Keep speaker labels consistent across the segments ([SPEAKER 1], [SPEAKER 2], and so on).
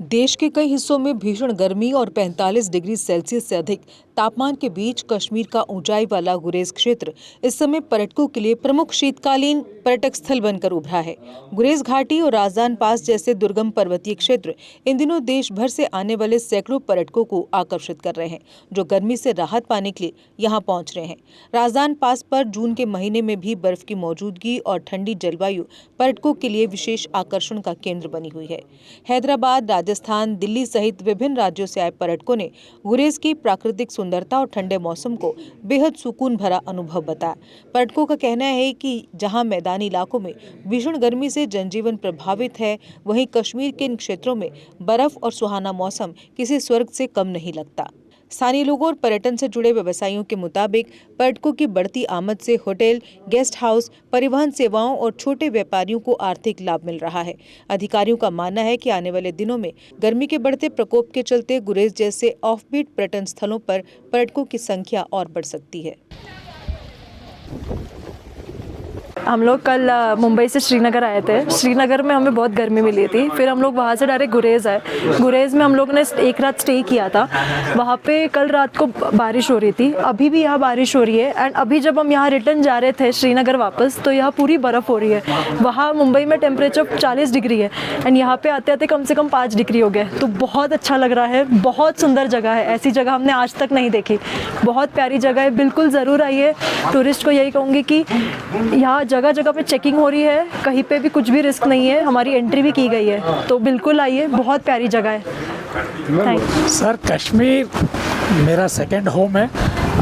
[SPEAKER 1] देश के कई हिस्सों में भीषण गर्मी और 45 डिग्री सेल्सियस से अधिक तापमान के बीच कश्मीर का ऊंचाई वाला गुरेज क्षेत्र इस समय पर्यटकों के लिए प्रमुख शीतकालीन पर्यटक स्थल बनकर उभरा है। गुरेज घाटी और राजदान पास जैसे दुर्गम पर्वतीय क्षेत्र इन दिनों देश भर से आने वाले सैकड़ों पर्यटकों को आकर्षित कर रहे हैं, जो गर्मी से राहत पाने के लिए यहाँ पहुँच रहे हैं। राजदान पास पर जून के महीने में भी बर्फ की मौजूदगी और ठंडी जलवायु पर्यटकों के लिए विशेष आकर्षण का केंद्र बनी हुई है। हैदराबाद, राजस्थान, दिल्ली सहित विभिन्न राज्यों से आए पर्यटकों ने गुरेज की प्राकृतिक सुंदरता और ठंडे मौसम को बेहद सुकून भरा अनुभव बताया। पर्यटकों का कहना है कि जहां मैदानी इलाकों में भीषण गर्मी से जनजीवन प्रभावित है, वहीं कश्मीर के इन क्षेत्रों में बर्फ और सुहाना मौसम किसी स्वर्ग से कम नहीं लगता। स्थानीय लोगों और पर्यटन से जुड़े व्यवसायियों के मुताबिक पर्यटकों की बढ़ती आमद से होटल, गेस्ट हाउस, परिवहन सेवाओं और छोटे व्यापारियों को आर्थिक लाभ मिल रहा है। अधिकारियों का मानना है कि आने वाले दिनों में गर्मी के बढ़ते प्रकोप के चलते गुरेज जैसे ऑफबीट पर्यटन स्थलों पर पर्यटकों की संख्या और बढ़ सकती है।
[SPEAKER 2] हम लोग कल मुंबई से श्रीनगर आए थे। श्रीनगर में हमें बहुत गर्मी मिली थी, फिर हम लोग वहाँ से डायरेक्ट गुरेज आए। गुरेज में हम लोग ने एक रात स्टे किया था। वहाँ पे कल रात को बारिश हो रही थी, अभी भी यहाँ बारिश हो रही है। एंड अभी जब हम यहाँ रिटर्न जा रहे थे श्रीनगर वापस, तो यहाँ पूरी बर्फ़ हो रही है। वहाँ मुंबई में टेम्परेचर 40 डिग्री है एंड यहाँ पे आते आते कम से कम 5 डिग्री हो गए। तो बहुत अच्छा लग रहा है, बहुत सुंदर जगह है। ऐसी जगह हमने आज तक नहीं देखी, बहुत प्यारी जगह है। बिल्कुल ज़रूर आइए। टूरिस्ट को यही कहूँगी कि यहाँ जगह जगह पे चेकिंग हो रही है, कहीं पे भी कुछ भी रिस्क नहीं है, हमारी एंट्री भी की गई है। तो बिल्कुल आइए, बहुत प्यारी जगह है। Thank you
[SPEAKER 3] sir. कश्मीर मेरा सेकंड होम है।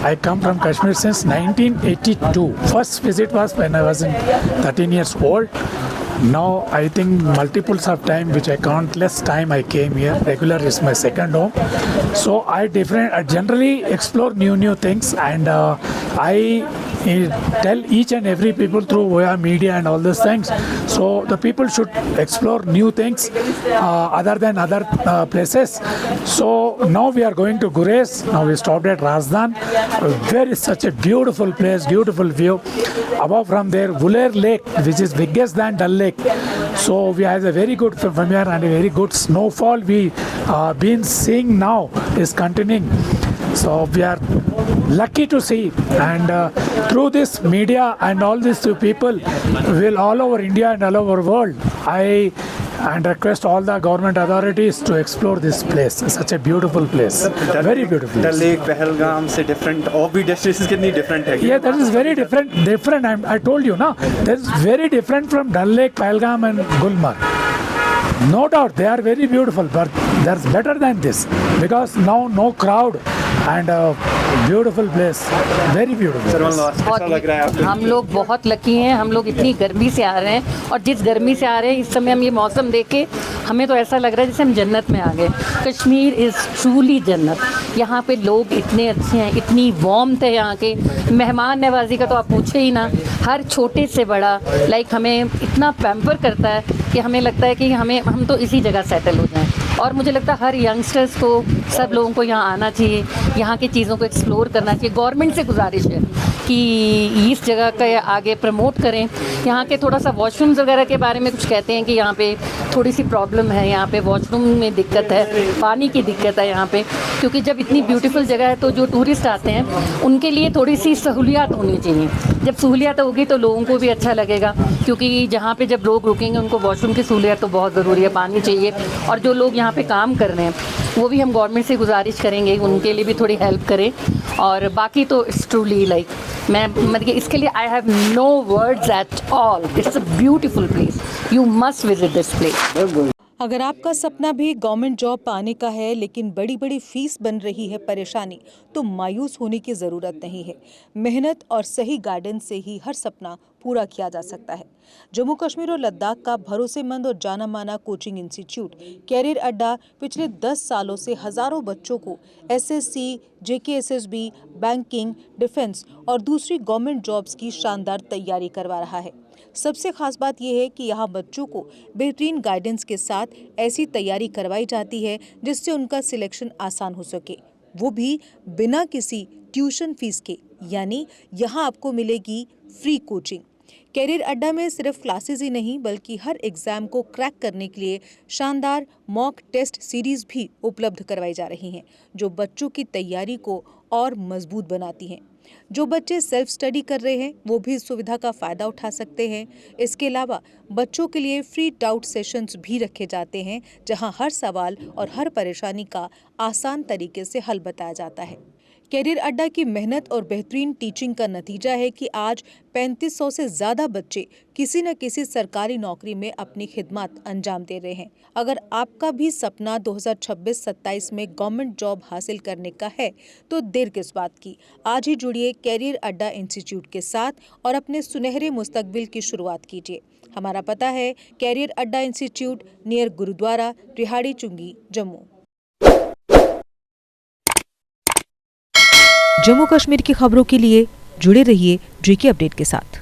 [SPEAKER 3] I come from Kashmir since 1982. First visit was when I was 13 years old. Now I think multiples of time, which I countless time I came here. Regular is my second home. So I generally explore new things, and I tell each and every people through via media and all these things. So the people should explore new things other than other places. So now we are going to Gurez. Now we stopped at Razdan. There is such a beautiful place, beautiful view. Above from there, Wuler Lake, which is biggest than Dal Lake. So we have a very good from here and a very good snowfall. We been seeing now is continuing. So we are lucky to see, and through this media and all these two people will all over India and all over world, I request all the government authorities to explore this place. It's such a beautiful place, very beautiful.
[SPEAKER 4] The lake Pahalgam से different, और भी destinations कितनी different है?
[SPEAKER 3] Yeah, that is very different. I told you, no, that is very different from Dal Lake, Pahalgam and Gulmarg. No doubt they are very beautiful, but that's better than this because now no crowd and beautiful place, very beautiful.
[SPEAKER 4] कैसा लग रहा है आपको?
[SPEAKER 5] हम लोग बहुत lucky हैं। हम लोग इतनी गर्मी से आ रहे हैं, और जिस गर्मी से आ रहे हैं इस समय हम ये मौसम देख के हमें तो ऐसा लग रहा है जैसे हम जन्नत में आ गए। कश्मीर इज़ ट्रूली जन्नत। यहाँ पे लोग इतने अच्छे हैं, इतनी वार्मथ है यहाँ के। मेहमान नवाजी का तो आप पूछे ही ना। हर छोटे से बड़ा हमें इतना पैम्पर करता है कि हमें लगता है कि हम तो इसी जगह सेटल हो जाएं। और मुझे लगता है हर यंगस्टर्स को, सब लोगों को यहाँ आना चाहिए, यहाँ की चीज़ों को एक्सप्लोर करना चाहिए। गवर्नमेंट से गुजारिश है कि इस जगह का आगे प्रमोट करें। यहाँ के थोड़ा सा वॉशरूम्स वगैरह के बारे में कुछ कहते हैं कि यहाँ पे थोड़ी सी प्रॉब्लम है, यहाँ पे वॉशरूम में दिक्कत है, पानी की दिक्कत है यहाँ पे। क्योंकि जब इतनी ब्यूटीफुल जगह है तो जो टूरिस्ट आते हैं उनके लिए थोड़ी सी सहूलियात होनी चाहिए। जब सहूलियात होगी तो लोगों को भी अच्छा लगेगा, क्योंकि जहाँ पे जब लोग रुकेंगे उनको वॉशरूम की सहूलियत तो बहुत ज़रूरी है, पानी चाहिए। और जो लोग यहाँ पे काम कर रहे हैं वो भी हम गवर्नमेंट से गुजारिश करेंगे उनके लिए भी थोड़ी हेल्प करें। और बाकी तो इट्स ट्रूली मैं मतलब इसके लिए I have no words at all. It's a beautiful place, you must visit this place.
[SPEAKER 1] अगर आपका सपना भी गवर्नमेंट जॉब पाने का है, लेकिन बड़ी बड़ी फीस बन रही है परेशानी, तो मायूस होने की ज़रूरत नहीं है। मेहनत और सही गाइडेंस से ही हर सपना पूरा किया जा सकता है। जम्मू कश्मीर और लद्दाख का भरोसेमंद और जाना माना कोचिंग इंस्टीट्यूट कैरियर अड्डा पिछले 10 सालों से हज़ारों बच्चों को SSC, JKSSB, बैंकिंग, डिफेंस और दूसरी गवर्नमेंट जॉब्स की शानदार तैयारी करवा रहा है। सबसे खास बात यह है कि यहाँ बच्चों को बेहतरीन गाइडेंस के साथ ऐसी तैयारी करवाई जाती है जिससे उनका सिलेक्शन आसान हो सके, वो भी बिना किसी ट्यूशन फीस के। यानी यहाँ आपको मिलेगी फ्री कोचिंग। कैरियर अड्डा में सिर्फ क्लासेस ही नहीं बल्कि हर एग्जाम को क्रैक करने के लिए शानदार मॉक टेस्ट सीरीज भी उपलब्ध करवाई जा रही हैं, जो बच्चों की तैयारी को और मजबूत बनाती हैं। जो बच्चे सेल्फ स्टडी कर रहे हैं वो भी इस सुविधा का फायदा उठा सकते हैं। इसके अलावा बच्चों के लिए फ्री डाउट सेशंस भी रखे जाते हैं, जहां हर सवाल और हर परेशानी का आसान तरीके से हल बताया जाता है। कैरियर अड्डा की मेहनत और बेहतरीन टीचिंग का नतीजा है कि आज 3500 से ज्यादा बच्चे किसी न किसी सरकारी नौकरी में अपनी खिदमत अंजाम दे रहे हैं। अगर आपका भी सपना 2026-27 में गवर्नमेंट जॉब हासिल करने का है तो देर किस बात की। आज ही जुड़िए कैरियर अड्डा इंस्टीट्यूट के साथ और अपने सुनहरे मुस्तकबिल की शुरुआत कीजिए। हमारा पता है कैरियर अड्डा इंस्टीट्यूट, नियर गुरुद्वारा, रिहाड़ी चुंगी, जम्मू। जम्मू कश्मीर की खबरों के लिए जुड़े रहिए GK अपडेट के साथ।